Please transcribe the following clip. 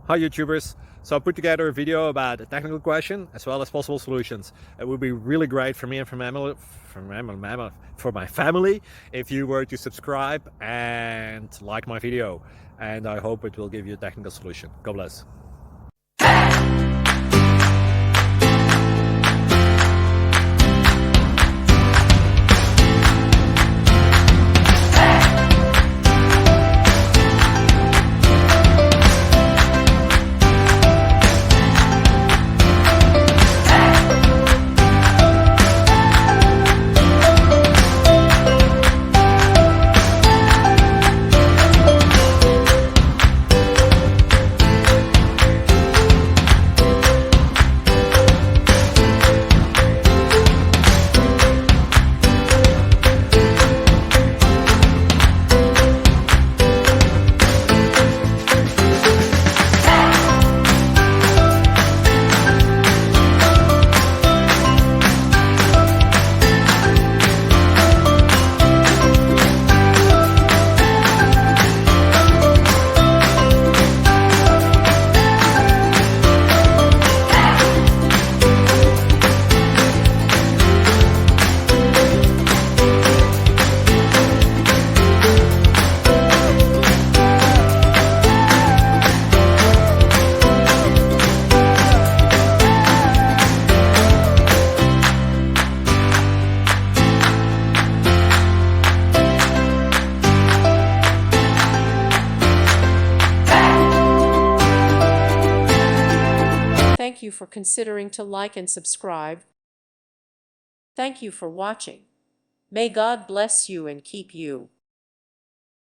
Hi YouTubers! So I put together a video about a technical question as well as possible solutions. It would be really great for me and for my family if you were to subscribe and like my video, and I hope it will give you a technical solution. God bless. Thank you for considering to like and subscribe. Thank you for watching. May God bless you and keep you.